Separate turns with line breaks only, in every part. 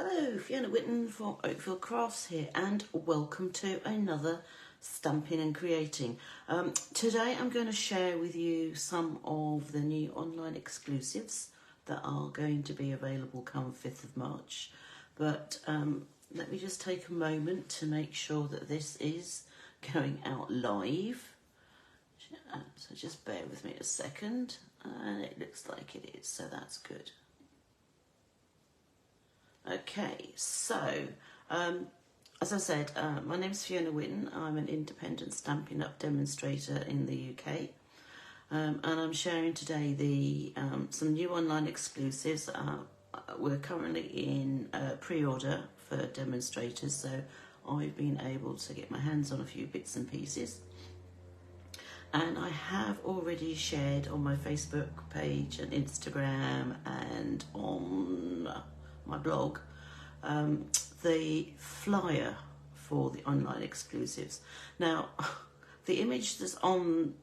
Hello, Fiona Whitten from Oakville Crafts here, and welcome to another Stamping and Creating. Today I'm going to share with you some of the new online exclusives that are going to be available come 5th of March. But let me just take a moment to make sure that this is going out live. So just bear with me a second, and it looks like it is, so that's good. Okay, so as I said, my name's Fiona Whitten. I'm an independent Stampin' Up demonstrator in the UK, and I'm sharing today some new online exclusives. We're currently in pre-order for demonstrators, so I've been able to get my hands on a few bits and pieces. And I have already shared on my Facebook page and Instagram and on my blog the flyer for the online exclusives. Now, the image that's online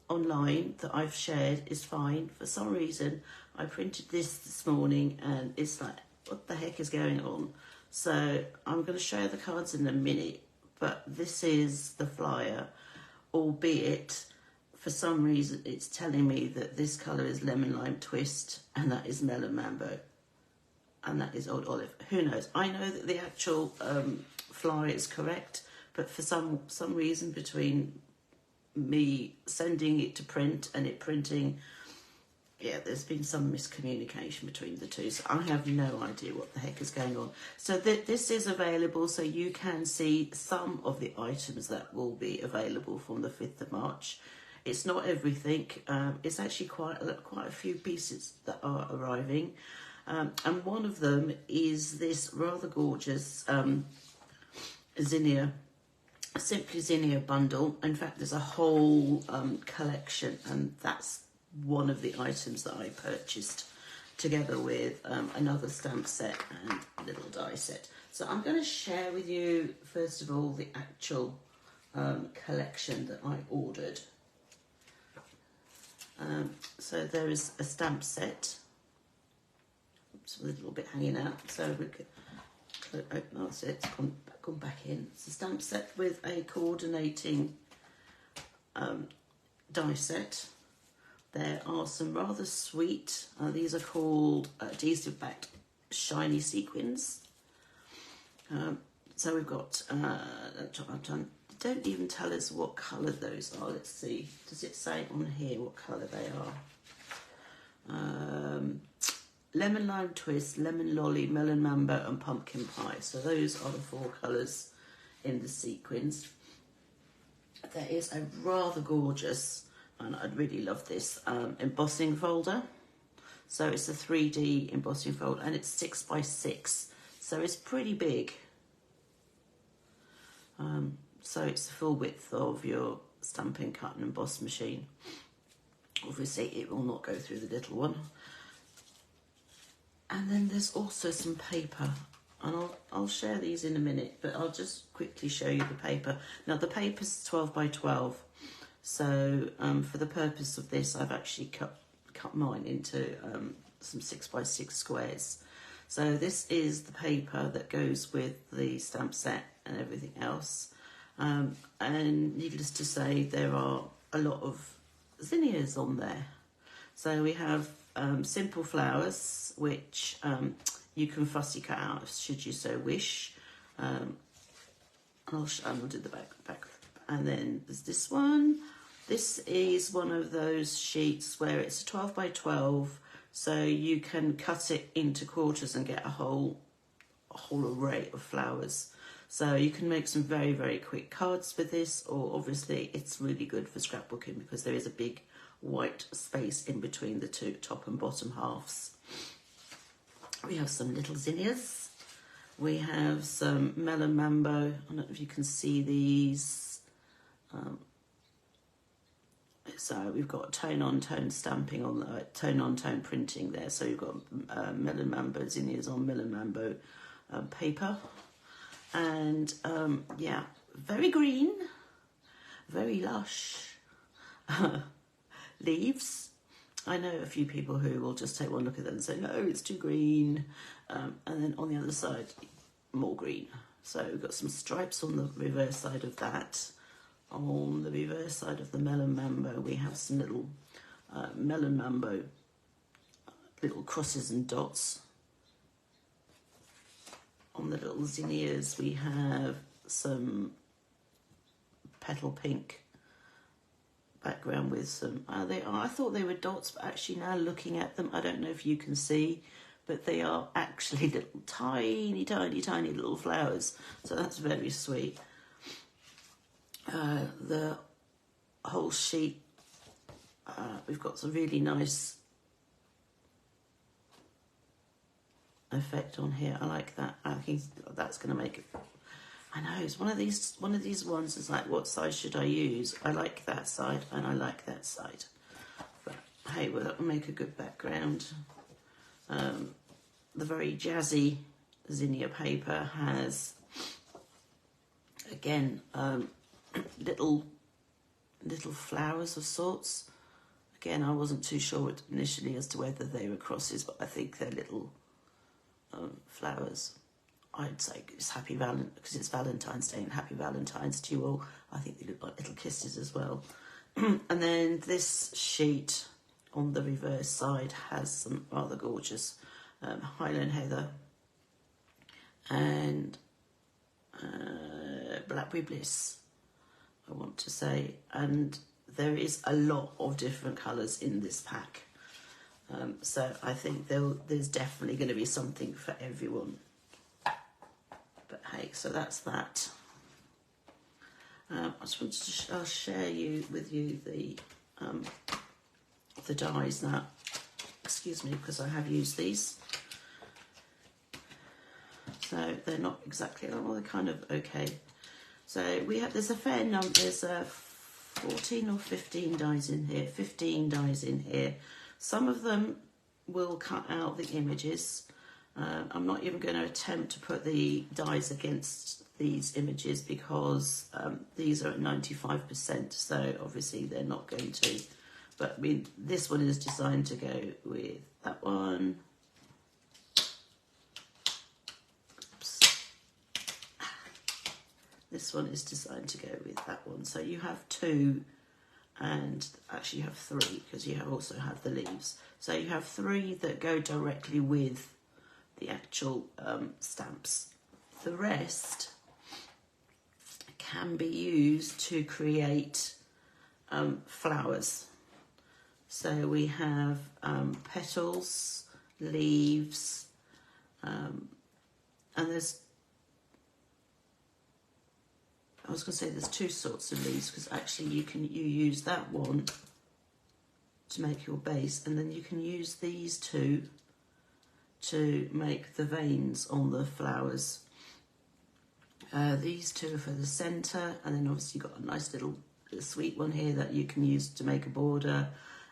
that I've shared is fine. For some reason, I printed this morning and it's like, what the heck is going on? So I'm going to show the cards in a minute, but this is the flyer, albeit for some reason it's telling me that this colour is Lemon Lime Twist and that is Melon Mambo and that is Old Olive. Who knows? I know that the actual flyer is correct, but for some reason between me sending it to print and it printing, yeah, there's been some miscommunication between the two, so I have no idea what the heck is going on. So this is available, so you can see some of the items that will be available from the 5th of March. It's not everything. It's actually quite a few pieces that are arriving. And one of them is this rather gorgeous Simply Zinnia bundle. In fact, there's a whole collection, and that's one of the items that I purchased together with another stamp set and a little die set. So I'm going to share with you, first of all, the actual collection that I ordered. So there is a stamp set. Oops, a little bit hanging out. So we could open that's it. It's gone back in. It's a stamp set with a coordinating die set. There are some rather sweet. These are called adhesive backed shiny sequins. So we've got. Don't even tell us what colour those are. Let's see. Does it say on here what colour they are? Lemon Lime Twist, Lemon Lolly, Melon Mambo and Pumpkin Pie. So those are the 4 colours in the sequins. There is a rather gorgeous, and I'd really love this, embossing folder. So it's a 3D embossing folder and it's 6 by 6. So it's pretty big. So it's the full width of your Stampin' Cut and Emboss machine. Obviously it will not go through the little one. And then there's also some paper, and I'll share these in a minute, but I'll just quickly show you the paper. Now the paper's 12 by 12, so for the purpose of this I've actually cut mine into some 6 by 6 squares. So this is the paper that goes with the stamp set and everything else. And needless to say, there are a lot of zinnias on there. So we have simple flowers, which you can fussy cut out should you so wish. I'll do the back. And then there's this one. This is one of those sheets where it's 12 by 12, so you can cut it into quarters and get a whole array of flowers. So you can make some very, very quick cards with this, or obviously it's really good for scrapbooking because there is a big white space in between the two top and bottom halves. We have some little zinnias. We have some Melon Mambo. I don't know if you can see these. So we've got tone-on-tone stamping on the tone-on-tone printing there. So you've got Melon Mambo zinnias on Melon Mambo paper. And yeah, very green, very lush leaves. I know a few people who will just take one look at them and say, no, it's too green. And then on the other side, more green. So we've got some stripes on the reverse side of that. On the reverse side of the Melon Mambo, we have some little Melon Mambo little crosses and dots. On the little zinnias, we have some Petal Pink background with some, I thought they were dots, but actually now looking at them, I don't know if you can see, but they are actually little tiny, tiny, tiny little flowers. So that's very sweet. The whole sheet, we've got some really nice effect on here. I like that. I think that's going to make it. I know it's one of these ones is like, what size should I use? I like that side and I like that side. But hey, well, that will make a good background. The very jazzy zinnia paper has again little flowers of sorts. Again, I wasn't too sure initially as to whether they were crosses, but I think they're little flowers. I'd say it's because it's Valentine's Day, and happy Valentine's to you all. I think they look like little kisses as well. And then this sheet on the reverse side has some rather gorgeous Highland Heather and Blackberry Bliss, I want to say. And there is a lot of different colours in this pack. So I think there's definitely going to be something for everyone. But hey, so that's that. I just wanted to I'll share with you the dies now. Excuse me, because I have used these. So they're not exactly, well, they're kind of okay. So there's a fair number, there's 14 or 15 dies in here, 15 dies in here. Some of them will cut out the images. I'm not even going to attempt to put the dies against these images because these are at 95%, so obviously they're not going to. But I mean, this one is designed to go with that one. Oops. This one is designed to go with that one. So you have two, and actually you have three because you also have the leaves. So you have three that go directly with the actual stamps. The rest can be used to create flowers. So we have petals, leaves, and there's, I was going to say there's two sorts of leaves, because actually you use that one to make your base, and then you can use these two to make the veins on the flowers. These two are for the centre, and then obviously you've got a nice little sweet one here that you can use to make a border,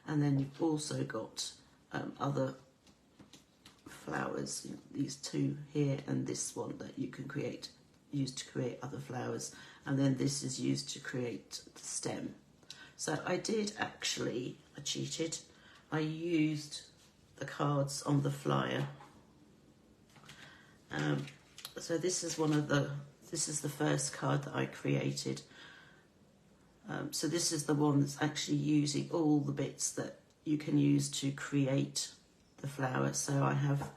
and then you've also got other flowers, these two here and this one that you can use to create other flowers, and then this is used to create the stem. So I cheated. I used the cards on the flyer. So this is the first card that I created. So this is the one that's actually using all the bits that you can use to create the flower. So I have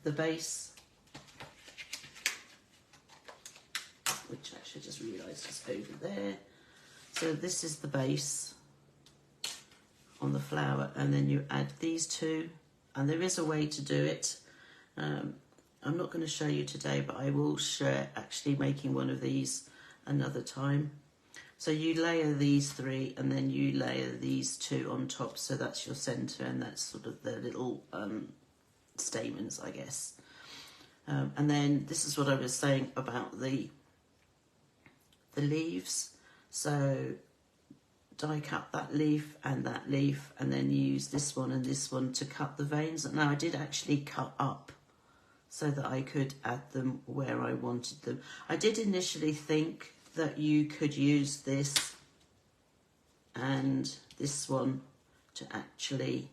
the base, which actually I just realised is over there. So this is the base on the flower, and then you add these two, and there is a way to do it. I'm not going to show you today, but I will share actually making one of these another time. So you layer these three, and then you layer these two on top, so that's your centre, and that's sort of the little stamens, I guess. And then this is what I was saying about the leaves. So die cut that leaf, and then use this one and this one to cut the veins. Now I did actually cut up so that I could add them where I wanted them. I did initially think that you could use this and this one to actually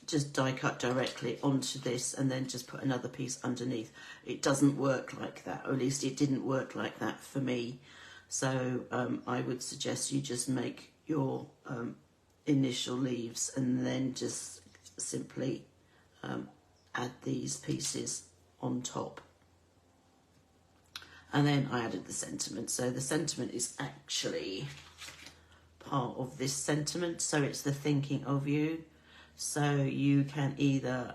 just die cut directly onto this and then just put another piece underneath. It doesn't work like that, or at least it didn't work like that for me. So I would suggest you just make your initial leaves and then just simply add these pieces on top. And then I added the sentiment. So the sentiment is actually part of this sentiment. So it's the thinking of you. So you can either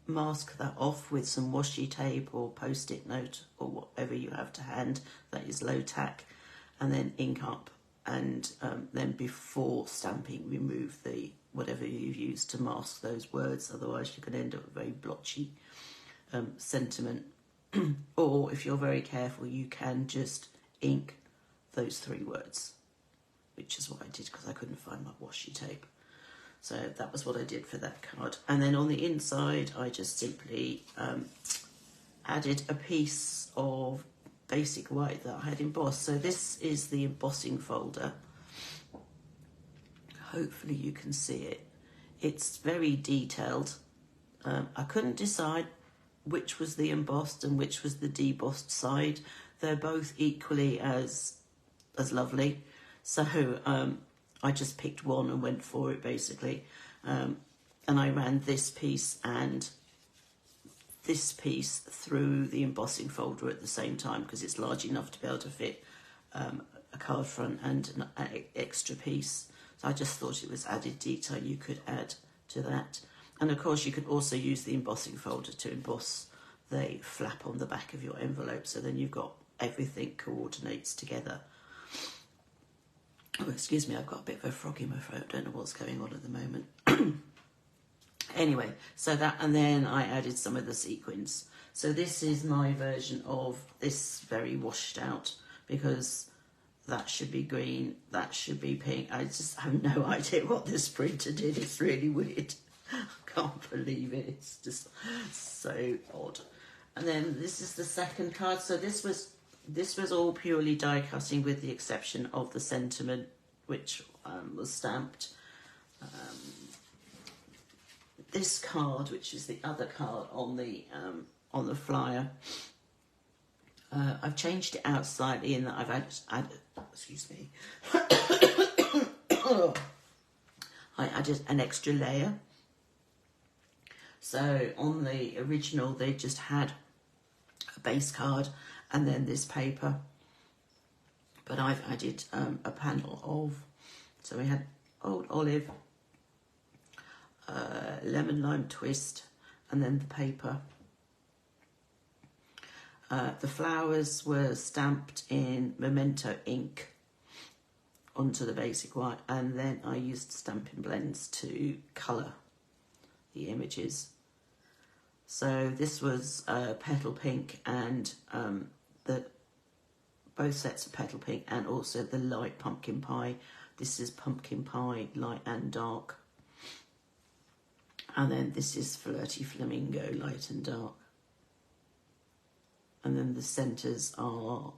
mask that off with some washi tape or post-it note or whatever you have to hand that is low tack, and then ink up, and then before stamping remove the whatever you've used to mask those words, otherwise you could end up with a very blotchy sentiment. Or if you're very careful, you can just ink those 3 words, which is what I did because I couldn't find my washi tape. So that was what I did for that card. And then on the inside, I just simply added a piece of basic white that I had embossed. So this is the embossing folder. Hopefully you can see it. It's very detailed. I couldn't decide which was the embossed and which was the debossed side. They're both equally as lovely. So I just picked one and went for it, basically. And I ran this piece and this piece through the embossing folder at the same time because it's large enough to be able to fit a card front and an extra piece. So I just thought it was added detail you could add to that. And of course you could also use the embossing folder to emboss the flap on the back of your envelope, so then you've got everything coordinates together. Oh, excuse me, I've got a bit of a frog in my throat, don't know what's going on at the moment. Anyway, so that, and then I added some of the sequins. So this is my version of this very washed out, because that should be green, that should be pink. I just have no idea what this printer did. It's really weird. I can't believe it. It's just so odd. And then this is the second card. So this was all purely die cutting with the exception of the sentiment, which was stamped. This card, which is the other card on the flyer, I've changed it out slightly in that I've added excuse me, I added an extra layer. So on the original, they just had a base card and then this paper. But I've added a panel of, so we had Old Olive, Lemon Lime Twist, and then the paper. The flowers were stamped in Memento ink onto the basic white, and then I used Stampin' Blends to colour the images. So this was Petal Pink and both sets of Petal Pink, and also the light Pumpkin Pie. This is Pumpkin Pie, light and dark. And then this is Flirty Flamingo, light and dark. And then the centres are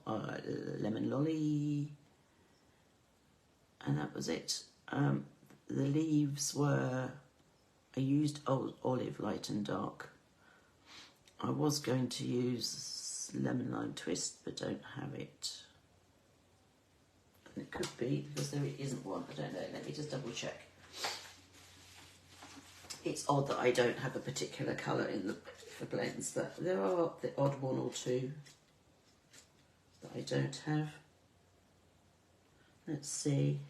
Lemon Lolly. And that was it. The leaves were, I used Old Olive, light and dark. I was going to use Lemon Lime Twist, but don't have it. And it could be, because there isn't one, I don't know. Let me just double check. It's odd that I don't have a particular colour in the for blends, but there are the odd one or two that I don't have. Let's see.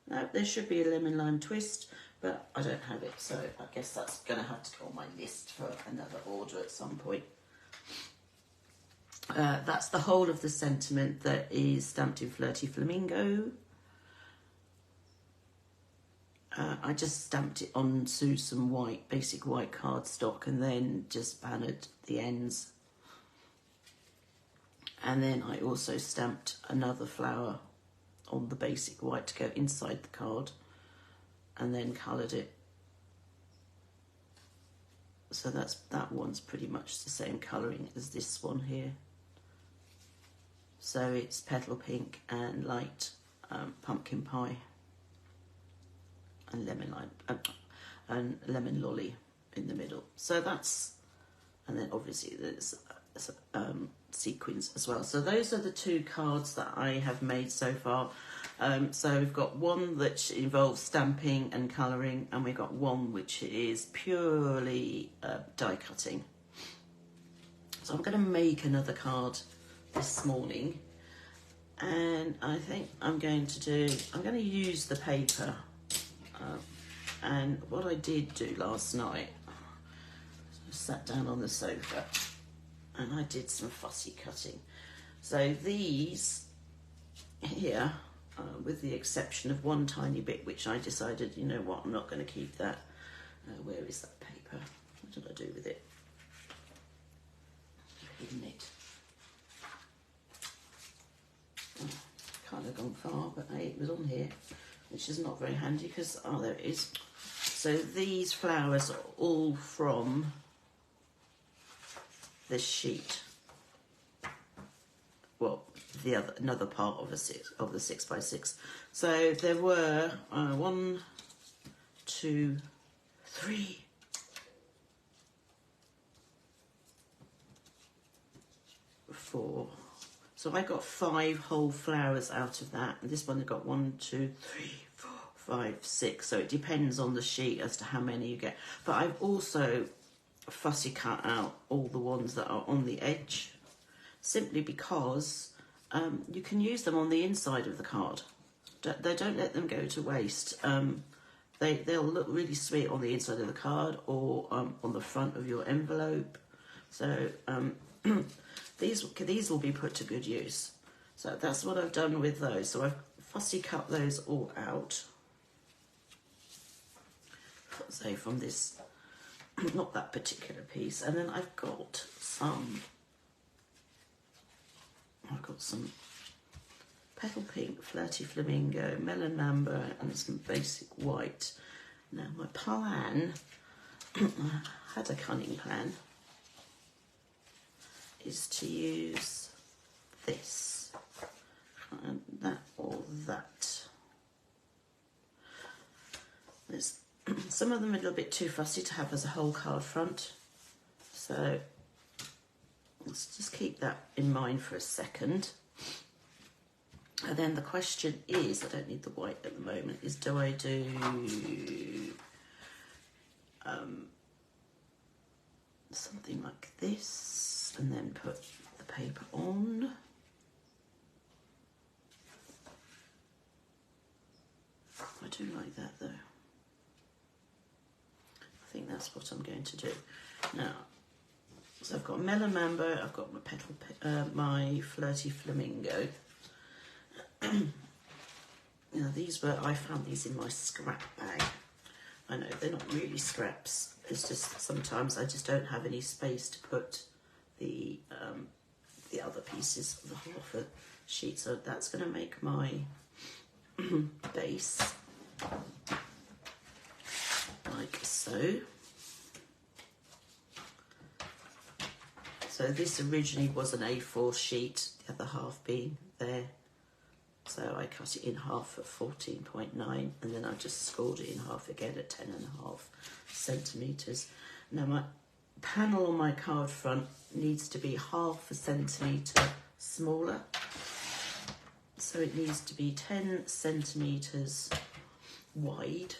No, there should be a Lemon Lime Twist, but I don't have it, so I guess that's going to have to go on my list for another order at some point. That's the whole of the sentiment that is stamped in Flirty Flamingo. I just stamped it onto some white, basic white cardstock, and then just bannered the ends. And then I also stamped another flower on the basic white to go inside the card, and then coloured it. So that one's pretty much the same colouring as this one here. So it's Petal Pink and light pumpkin pie and lemon lime and lemon lolly in the middle. So that's, and then obviously there's sequins as well. So those are the 2 cards that I have made so far. So we've got one that involves stamping and colouring, and we've got one which is purely die cutting. So I'm going to make another card this morning, and I think I'm going to use the paper. And what I did do last night, I sat down on the sofa and I did some fussy cutting. So these here, with the exception of one tiny bit, which I decided, you know what, I'm not going to keep that. Where is that paper? What did I do with it? I've hidden it. Oh, can't have gone far, but hey, it was on here, which is not very handy because, oh, there it is. So these flowers are all from this sheet. Well, another part of the 6x6. So there were 1, 2, 3, 4. So I got 5 whole flowers out of that, and this one I got 1, 2, 3, 4, 5, 6. So it depends on the sheet as to how many you get. But I've also fussy cut out all the ones that are on the edge, simply because you can use them on the inside of the card. They don't let them go to waste. They'll look really sweet on the inside of the card or on the front of your envelope. So these will be put to good use. So that's what I've done with those. So I've fussy cut those all out. So from this, not that particular piece, and then I've got some Petal Pink, Flirty Flamingo, Melon Mambo, and some basic white. Now my plan, I had a cunning plan, is to use this and that or that. There's some of them are a little bit too fussy to have as a whole card front, so let's just keep that in mind for a second. And then the question is, I don't need the white at the moment, is do I do something like this and then put the paper on? I do like that though. I think that's what I'm going to do. Now, so I've got Melon Mambo, I've got my my Flirty Flamingo. Now I found these in my scrap bag. I know they're not really scraps. It's just sometimes I just don't have any space to put the other pieces of the half a sheet. So that's going to make my base like so. So this originally was an A4 sheet, the other half being there. So I cut it in half at 14.9 and then I just scored it in half again at 10.5 centimetres. Now my panel on my card front needs to be 1/2 centimetre smaller. So it needs to be 10 centimetres wide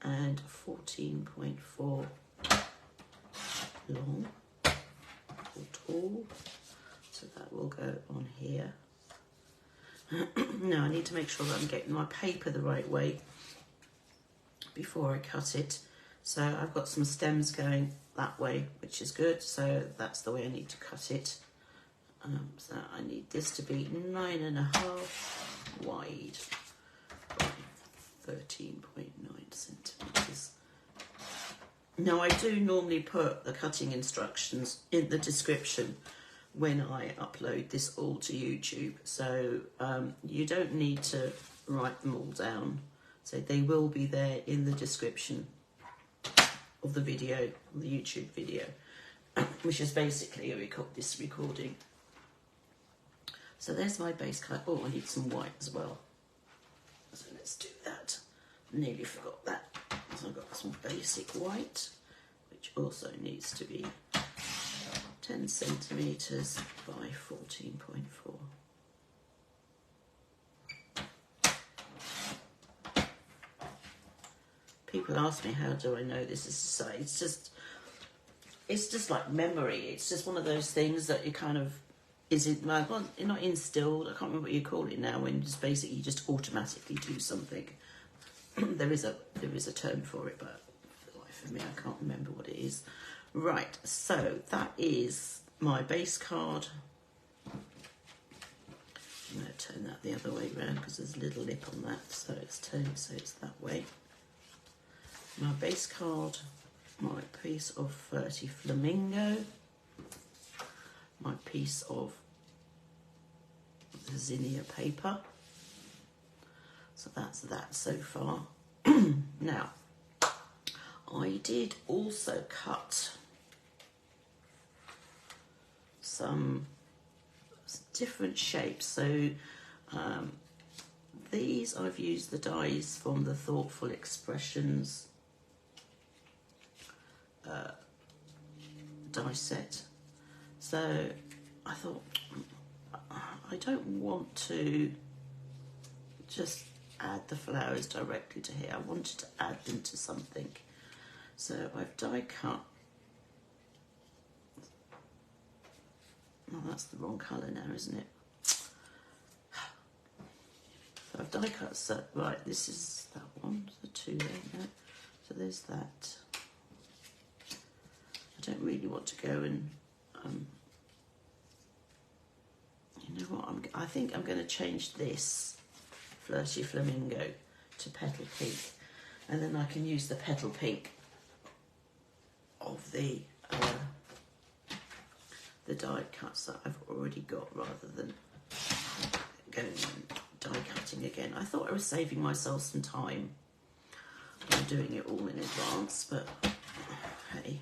and 14.4 long or tall. So that will go on here. Now I need to make sure that I'm getting my paper the right way before I cut it. So I've got some stems going that way, which is good. So that's the way I need to cut it. So I need this to be 9.5 wide by 13.9 centimetres. Now I do normally put the cutting instructions in the description when I upload this all to YouTube, so you don't need to write them all down. So they will be there in the description of the video, the YouTube video, which is basically this recording. So there's my base card. Oh, I need some white as well. let's do that. Nearly forgot that. So I've got some basic white, which also needs to be 10 centimetres by 14.4. People ask me, how do I know this is the size? It's just like memory. It's just one of those things that you kind of, well, you're not instilled, I can't remember what you call it now, when just basically you just automatically do something. there is a term for it, but for the life of me I can't remember what it is. Right, so that is my base card. I'm going to turn that the other way around because there's a little lip on that, so it's turned so it's that way. My base card, my piece of 30 flamingo, my piece of the zinnia paper. So that's that so far. Now, I did also cut some different shapes. So these, I've used the dies from the Thoughtful Expressions die set. So I thought, I don't want to just add the flowers directly to here. I wanted to add them to something. So I've die cut. Oh, that's the wrong colour now, isn't it? So I've die cut, so right, this is that one, the two there, no. So there's that. I don't really want to go and, you know what, I think I'm going to change this Flirty Flamingo to Petal Pink, and then I can use the Petal Pink of the die cuts that I've already got, rather than going and die cutting again. I thought I was saving myself some time by doing it all in advance, but hey,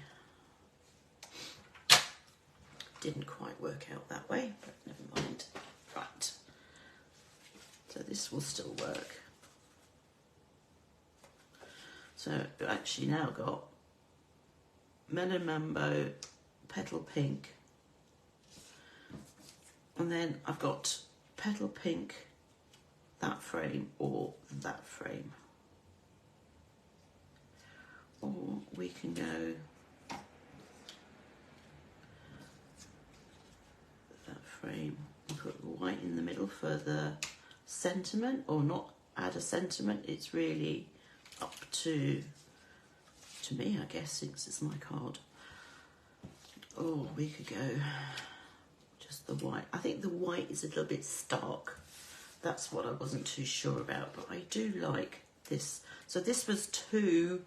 didn't quite work out that way, but never mind. Right, so this will still work. So I've actually now got Melon Mambo, Petal Pink, and then I've got Petal Pink, that frame, or that frame. Or we can go that frame and put white in the middle for the sentiment, or not add a sentiment. It's really up to me, I guess, since it's my card. Or we could go just the white. I think the white is a little bit stark. That's what I wasn't too sure about, but I do like this. So this was two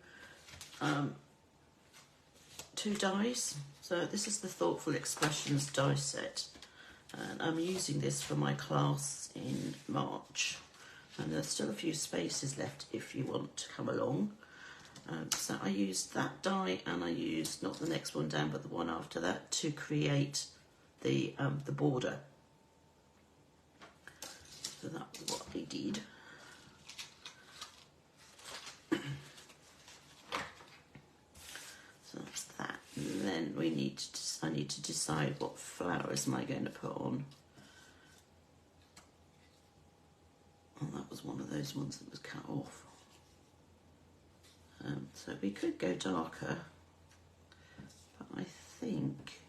dies. So this is the Thoughtful Expressions die set, and I'm using this for my class in March, and there's still a few spaces left if you want to come along. So I used that die, and I used not the next one down but the one after that to create the border. So that's what I did. So that's that. And then I need to decide what flowers am I going to put on. Oh, that was one of those ones that was cut off. So we could go darker, but I think,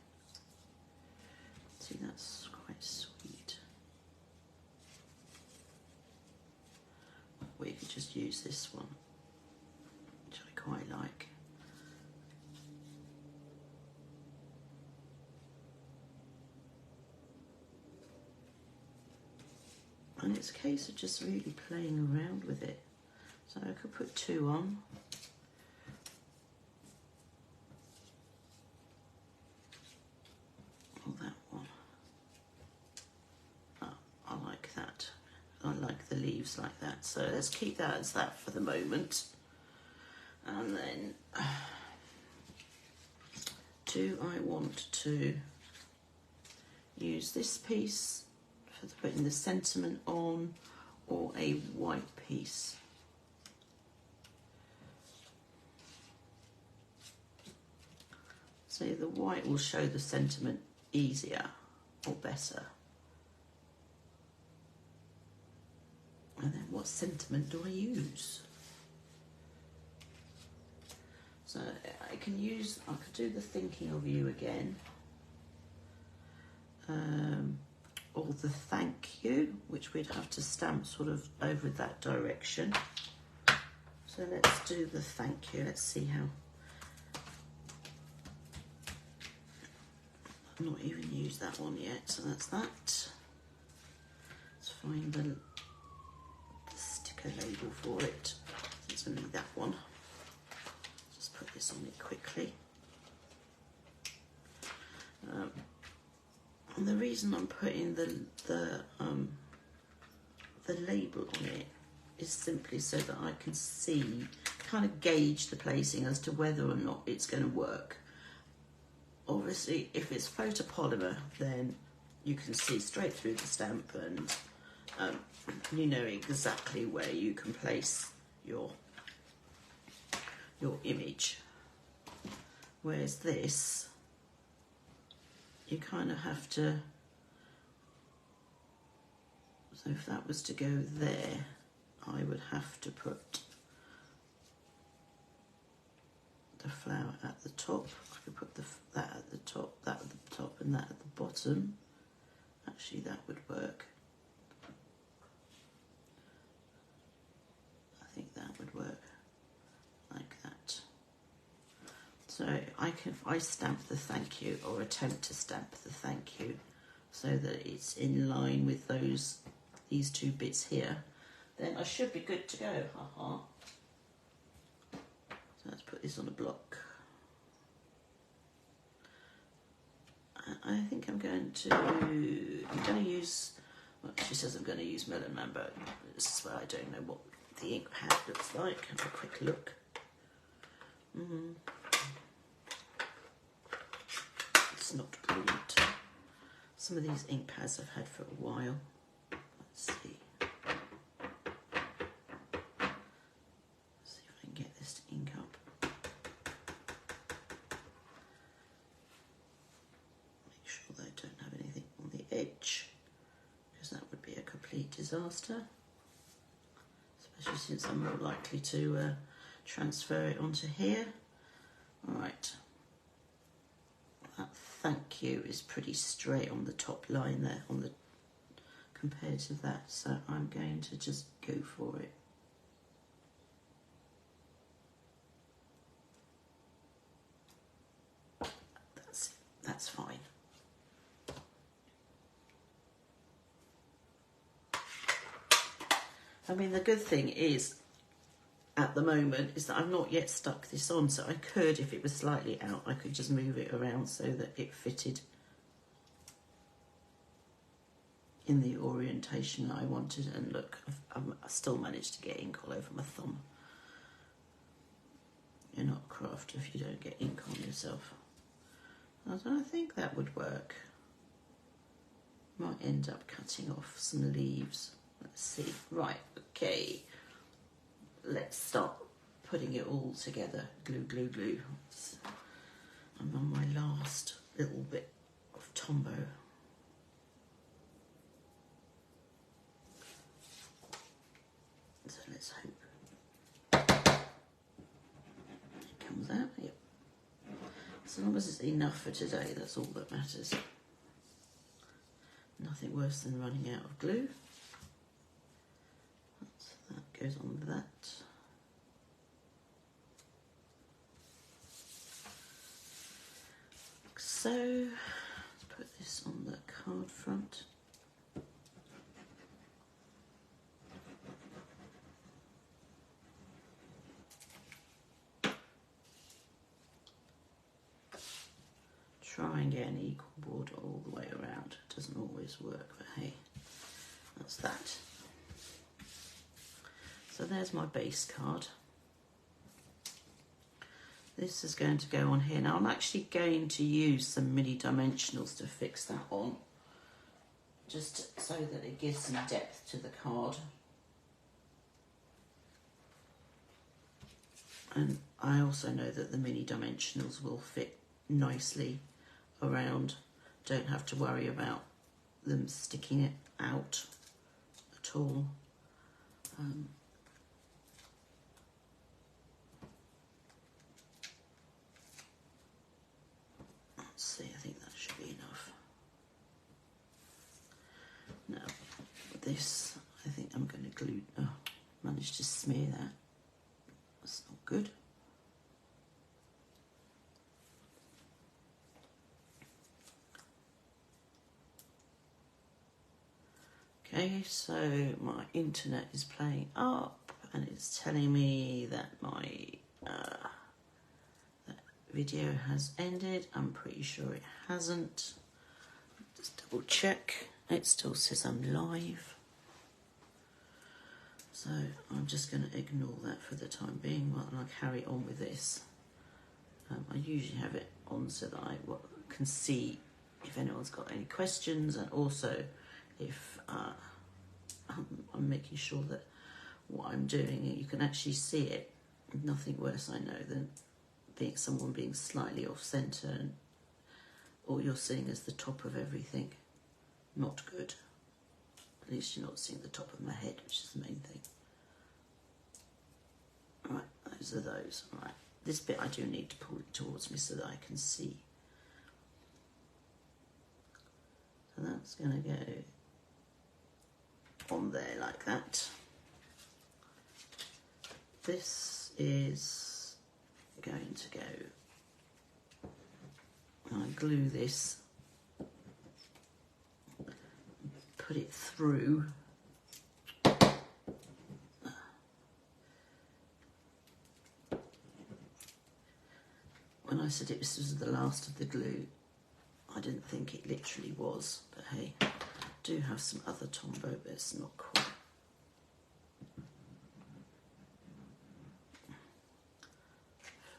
see, that's quite sweet. We could just use this one, which I quite like. And it's a case of just really playing around with it. So I could put two on. Or that one. Oh, I like that. I like the leaves like that. So let's keep that as that for the moment. And then, do I want to use this piece for putting the sentiment on, or a white piece. So the white will show the sentiment easier or better. And then what sentiment do I use? So I could do the thinking of you again. Or the thank you, which we'd have to stamp sort of over that direction. So let's do the thank you. Let's see how. I've not even used that one yet, so that's that. Let's find the sticker label for it. It's only that one. Just put this on it quickly. And the reason I'm putting the label on it is simply so that I can see, kind of gauge the placing as to whether or not it's going to work. Obviously, if it's photopolymer, then you can see straight through the stamp and you know exactly where you can place your image. Whereas this, you kind of have to, so if that was to go there, I would have to put the flower at the top. I could put that at the top, that at the top, and that at the bottom. Actually, that would work. I think that would work like that. So I stamp the thank you, or attempt to stamp the thank you, so that it's in line with these two bits here. Then I should be good to go. So let's put this on a block. I think I'm going to use, well, she says I'm going to use Melon Mambo. This is where I don't know what the ink pad looks like. Have a quick look. It's not brilliant. Some of these ink pads I've had for a while. Let's see. See if I can get this to ink up. Make sure that I don't have anything on the edge, because that would be a complete disaster. Especially since I'm more likely to transfer it onto here. Alright. That thank you is pretty straight on the top line there, compared to that, so I'm going to just go for it. That's fine. I mean, the good thing is, at the moment, is that I've not yet stuck this on, so I could, if it was slightly out, I could just move it around so that it fitted in the orientation that I wanted. And look, I still managed to get ink all over my thumb. You're not a crafter if you don't get ink on yourself. I think that would work. Might end up cutting off some leaves. Let's see. Right, okay. Let's start putting it all together. Glue, glue, glue. I'm on my last little bit of Tombow. So let's hope it comes out. Yep. As long as it's enough for today, that's all that matters. Nothing worse than running out of glue. That goes on that. So let's put this on the card front. Try and get an equal border all the way around. It doesn't always work, but hey, that's that. So there's my base card. This is going to go on here. Now I'm actually going to use some mini dimensionals to fix that on, just so that it gives some depth to the card. And I also know that the mini dimensionals will fit nicely around. Don't have to worry about them sticking it out at all. Let's see, I think that should be enough. Now, this, I think I'm going to glue, oh, managed to smear that. That's not good. Okay, so my internet is playing up and it's telling me that my that video has ended. I'm pretty sure it hasn't. Just double check. It still says I'm live. So I'm just going to ignore that for the time being while I carry on with this. I usually have it on so that I can see if anyone's got any questions, and also if I'm making sure that what I'm doing, you can actually see it. Nothing worse, I know, than someone being slightly off centre and all you're seeing is the top of everything. Not good. At least you're not seeing the top of my head, which is the main thing. Right, those are those. Right, this bit I do need to pull it towards me so that I can see. So that's going to go on there like that. This is going to go, I glue this, put it through. When I said this was the last of the glue, I didn't think it literally was, but hey, I do have some other Tombow, but it's not quite.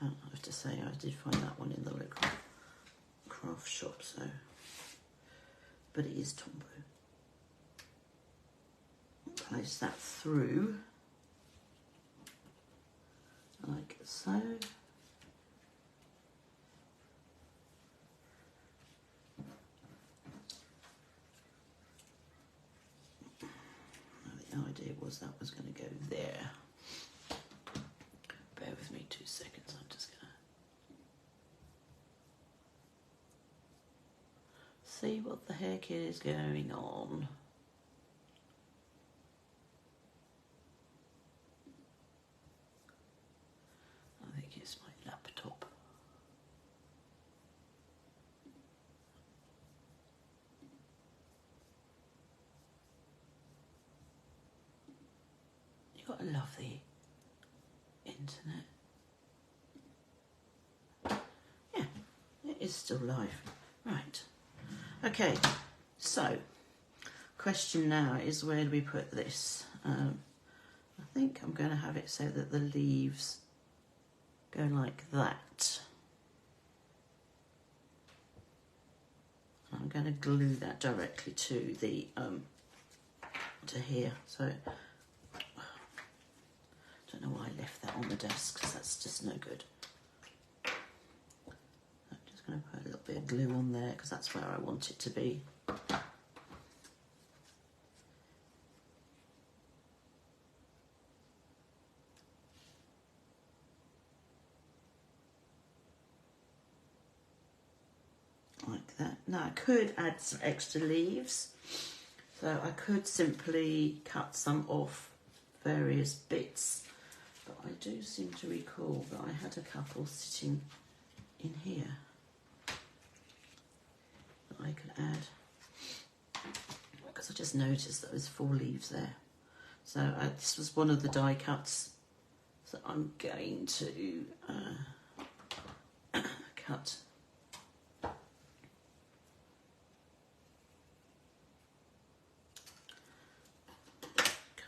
I have to say, I did find that one in the local craft shop, so, but it is Tombow. Place that through, like so. The idea was that was going to go there. Bear with me 2 seconds, I'm just going to see what the heck is going on. I think it's my laptop. You've got to love the internet. Yeah, it is still live. Right. Okay, so question now is, where do we put this? I think I'm going to have it so that the leaves go like that. I'm going to glue that directly to the to here. So I don't know why I left that on the desk, because that's just no good. I'm just going to put a little bit of glue on there because that's where I want it to be. Like that. Now I could add some extra leaves, so I could simply cut some off various bits, but I do seem to recall that I had a couple sitting in here that I could add, because I just noticed that there's 4 leaves there. So this was one of the die cuts, so I'm going to cut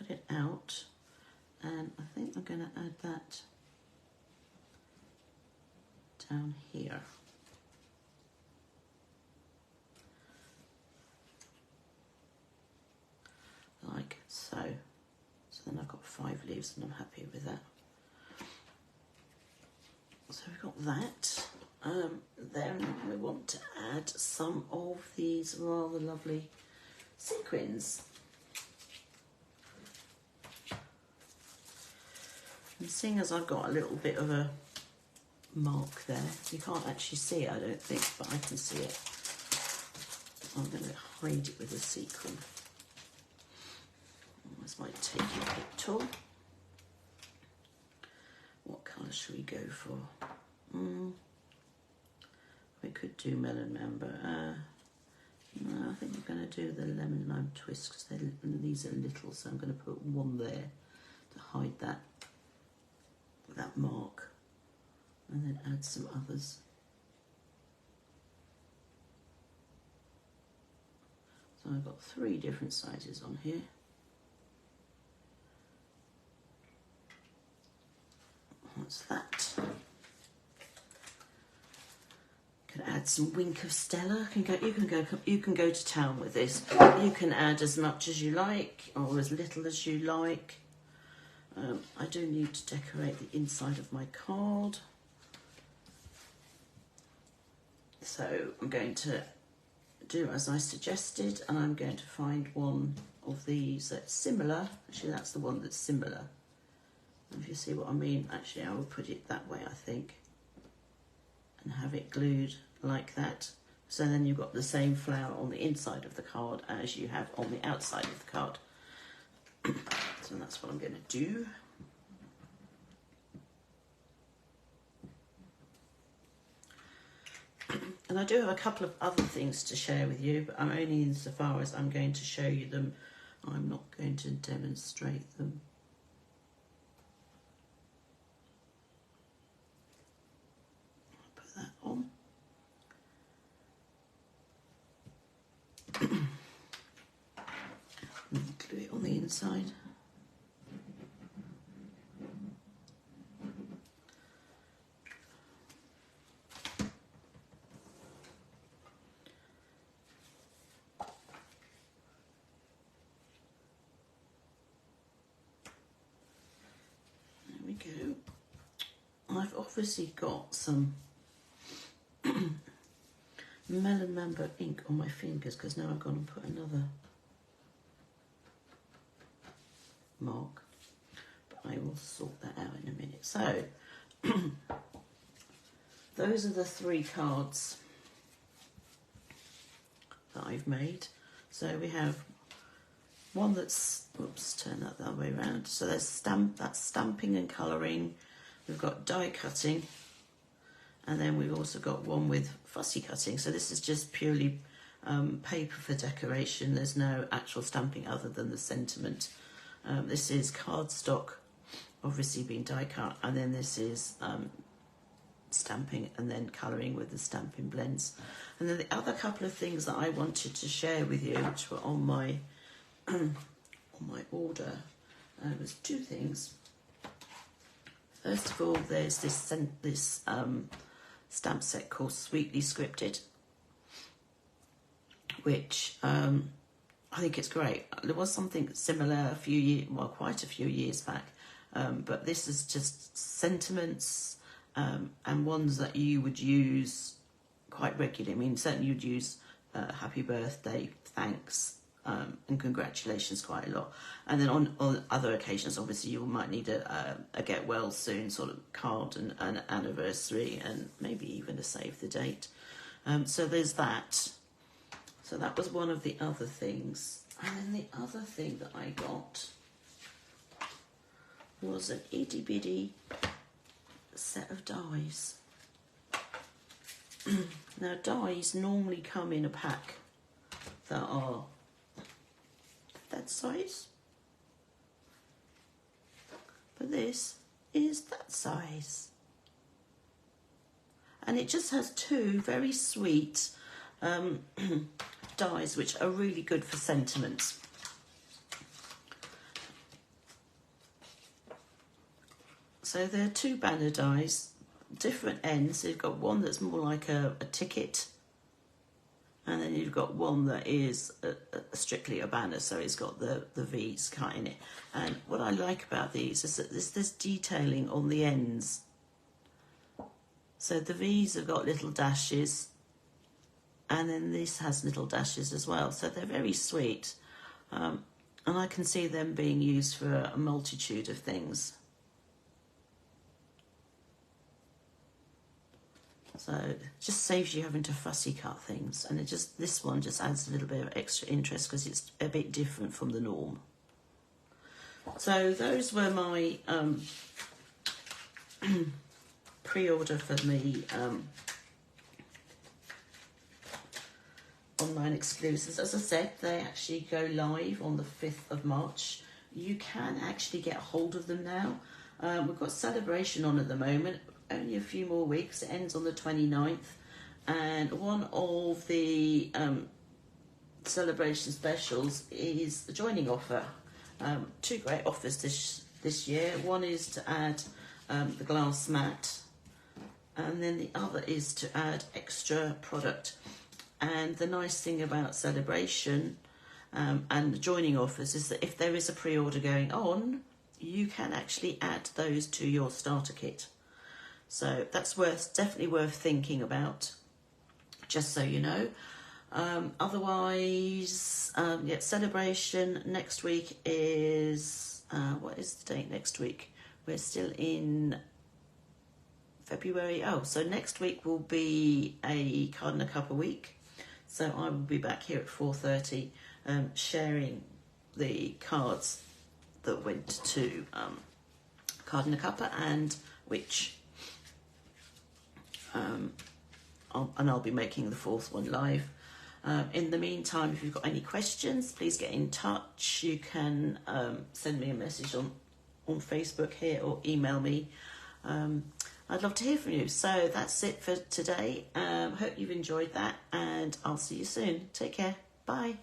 it out, and I think I'm going to add that down here. Like so. So then I've got 5 leaves and I'm happy with that. So we've got that. Then we want to add some of these rather lovely sequins. And seeing as I've got a little bit of a mark there, you can't actually see it, I don't think, but I can see it. I'm going to hide it with a sequin. Where's my take your pick tool? What colour should we go for? We could do Melon Mambo. No, I think we're going to do the Lemon Lime Twist because these are little, so I'm going to put one there to hide that mark, and then add some others. So I've got 3 different sizes on here. What's that? Can add some Wink of Stella. You can go to town with this. You can add as much as you like or as little as you like. I do need to decorate the inside of my card. So I'm going to do as I suggested, and I'm going to find one of these that's similar. Actually, that's the one that's similar. If you see what I mean, actually I will put it that way, I think, and have it glued like that. So then you've got the same flower on the inside of the card as you have on the outside of the card. So that's what I'm going to do. And I do have a couple of other things to share with you, but I'm only insofar as I'm going to show you them. I'm not going to demonstrate them. I'll put that on. And glue it on the inside. I've obviously got some Melon Mambo ink on my fingers because now I've gone and put another mark, but I will sort that out in a minute. So those are the 3 cards that I've made. So we have one that's, oops, turn that the other way around. So there's that's stamping and colouring. We've got die cutting, and then we've also got one with fussy cutting. So this is just purely paper for decoration. There's no actual stamping other than the sentiment. This is cardstock, obviously being die cut, and then this is stamping and then colouring with the Stampin' blends. And then the other couple of things that I wanted to share with you, which were on my on my order, was 2 things. First of all, there's this stamp set called Sweetly Scripted, which I think it's great. There was something similar quite a few years back, but this is just sentiments and ones that you would use quite regularly. I mean, certainly you'd use happy birthday, thanks, and congratulations quite a lot. And then on other occasions, obviously, you might need a get well soon sort of card and an anniversary and maybe even a save the date. So there's that. So that was one of the other things. And then the other thing that I got was an itty bitty set of dies. Now, dies normally come in a pack that are that size, but this is that size, and it just has 2 very sweet dies which are really good for sentiments. So there are 2 banner dies, different ends. So you've got one that's more like a ticket, and then you've got one that is strictly a banner, so it's got the V's cut in it. And what I like about these is that there's this detailing on the ends So the V's have got little dashes, and then this has little dashes as well. So they're very sweet. And I can see them being used for a multitude of things. So it just saves you having to fussy cut things, and this one just adds a little bit of extra interest because it's a bit different from the norm. So those were my pre-order for the online exclusives. As I said, they actually go live on the 5th of March. You can actually get hold of them now. We've got Sale-A-Bration on at the moment. Only a few more weeks. It ends on the 29th, and one of the Sale-A-Bration specials is a joining offer. Two great offers this year. One is to add the glass mat, and then the other is to add extra product. And the nice thing about Sale-A-Bration and the joining offers is that if there is a pre-order going on, you can actually add those to your starter kit. So that's definitely worth thinking about, just so you know. Otherwise, yeah, Sale-A-Bration next week is, what is the date next week? We're still in February. Oh, so next week will be a card and a cup a week. So I will be back here at 4:30 sharing the cards that went to Card and a Cuppa and Which. And I'll be making the 4th one live. In the meantime, if you've got any questions, please get in touch. You can send me a message on Facebook here or email me. I'd love to hear from you. So that's it for today. Hope you've enjoyed that, and I'll see you soon. Take care. Bye.